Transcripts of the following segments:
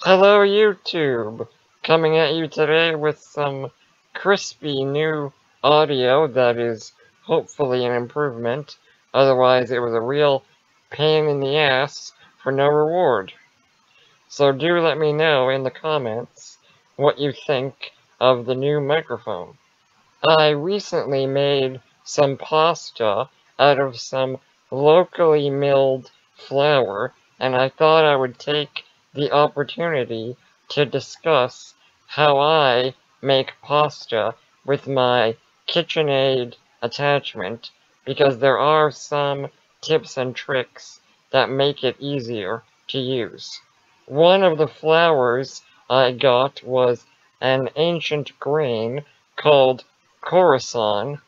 Hello YouTube! Coming at you today with some crispy new audio that is hopefully an improvement. Otherwise it was a real pain in the ass for no reward. So do let me know in the comments what you think of the new microphone. I recently made some pasta out of some locally milled flour, and I thought I would take the opportunity to discuss how I make pasta with my KitchenAid attachment, because there are some tips and tricks that make it easier to use. One of the flours I got was an ancient grain called Khorasan.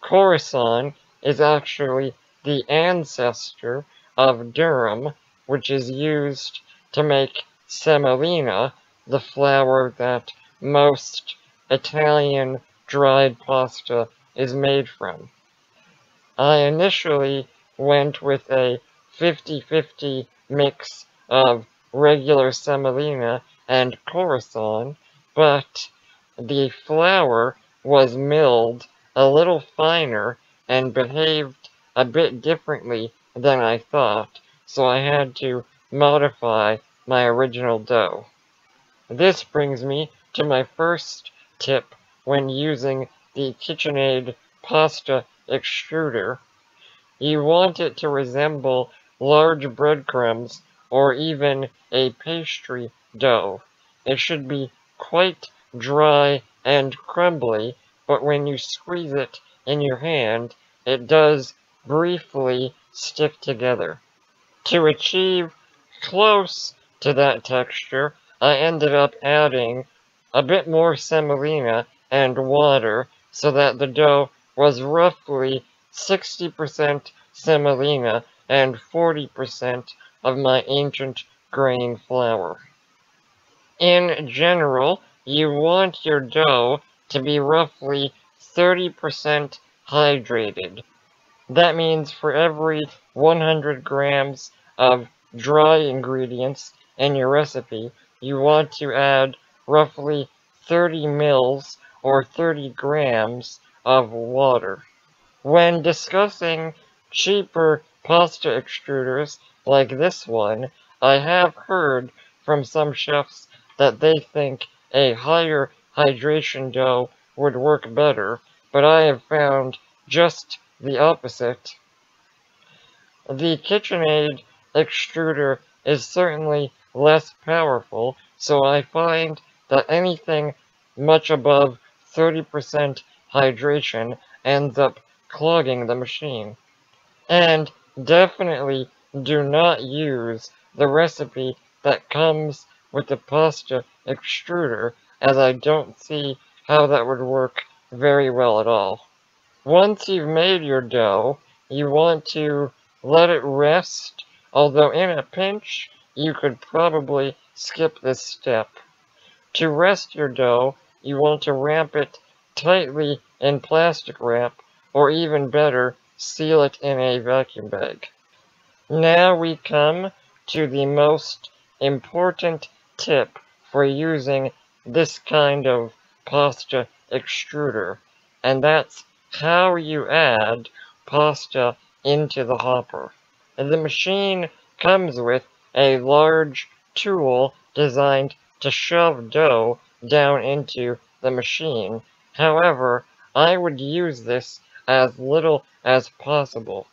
Khorasan is actually the ancestor of durum, which is used to make semolina, the flour that most Italian dried pasta is made from. I initially went with a 50-50 mix of regular semolina and Khorasan, but the flour was milled a little finer and behaved a bit differently than I thought, so I had to modify my original dough. This brings me to my first tip when using the KitchenAid pasta extruder. You want it to resemble large breadcrumbs or even a pastry dough. It should be quite dry and crumbly, but when you squeeze it in your hand, it does briefly stick together. To achieve close to that texture, I ended up adding a bit more semolina and water so that the dough was roughly 60% semolina and 40% of my ancient grain flour. In general, you want your dough to be roughly 30% hydrated. That means for every 100 grams of dry ingredients in your recipe, you want to add roughly 30 mils or 30 grams of water. When discussing cheaper pasta extruders like this one, I have heard from some chefs that they think a higher hydration dough would work better, but I have found just the opposite. The KitchenAid extruder is certainly less powerful, so I find that anything much above 30% hydration ends up clogging the machine. And definitely do not use the recipe that comes with the pasta extruder, as I don't see how that would work very well at all. Once you've made your dough, you want to let it rest, although in a pinch, you could probably skip this step. To rest your dough, you want to wrap it tightly in plastic wrap, or even better, seal it in a vacuum bag. Now we come to the most important tip for using this kind of pasta extruder, and that's how you add pasta into the hopper. The machine comes with a large tool designed to shove dough down into the machine. However, I would use this as little as possible.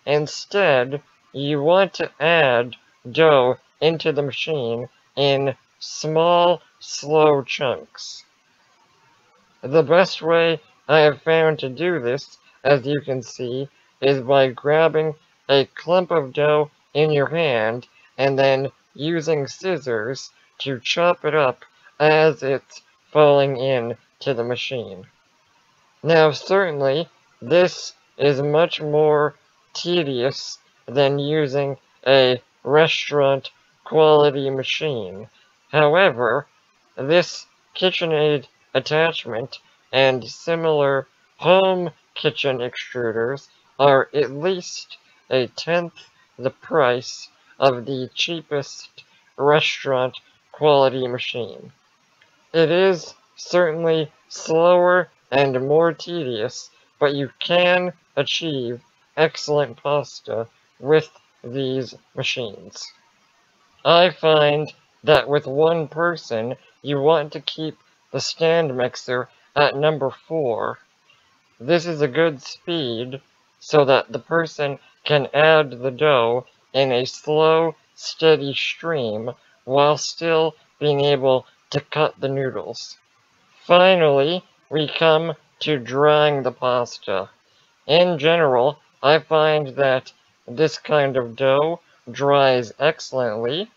Instead, you want to add dough into the machine in small, slow chunks. The best way I have found to do this, as you can see, is by grabbing a clump of dough in your hand and then using scissors to chop it up as it's falling in to the machine. Now certainly, this is much more tedious than using a restaurant quality machine. However, this KitchenAid attachment and similar home kitchen extruders are at least a tenth the price of the cheapest restaurant quality machine. It is certainly slower and more tedious, but you can achieve excellent pasta with these machines. I find that with one person, you want to keep the stand mixer at number 4. This is a good speed so that the person can add the dough in a slow, steady stream while still being able to cut the noodles. Finally, we come to drying the pasta. In general, I find that this kind of dough dries excellently.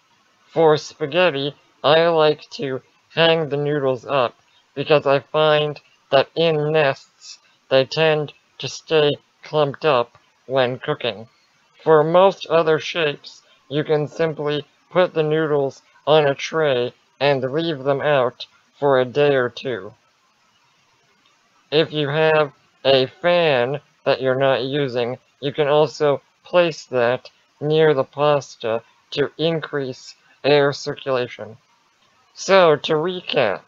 For spaghetti, I like to hang the noodles up because I find that in nests they tend to stay clumped up when cooking. For most other shapes, you can simply put the noodles on a tray and leave them out for a day or two. If you have a fan that you're not using, you can also place that near the pasta to increase air circulation. So, to recap,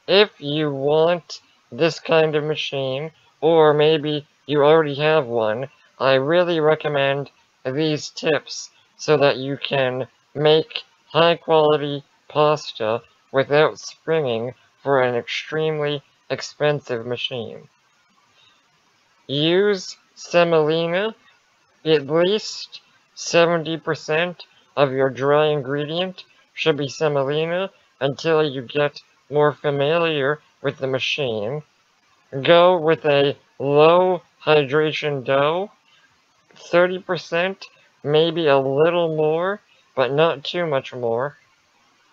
if you want this kind of machine, or maybe you already have one, I really recommend these tips so that you can make high-quality pasta without springing for an extremely expensive machine. Use semolina. At least 70% of your dry ingredient should be semolina until you get more familiar with the machine. Go with a low hydration dough, 30%, maybe a little more, but not too much more.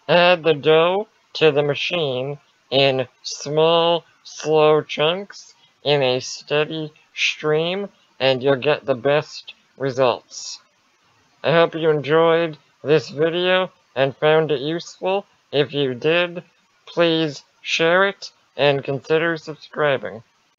Add the dough to the machine in small, slow chunks in a steady stream, and you'll get the best results. I hope you enjoyed this video and found it useful. If you did, please share it and consider subscribing.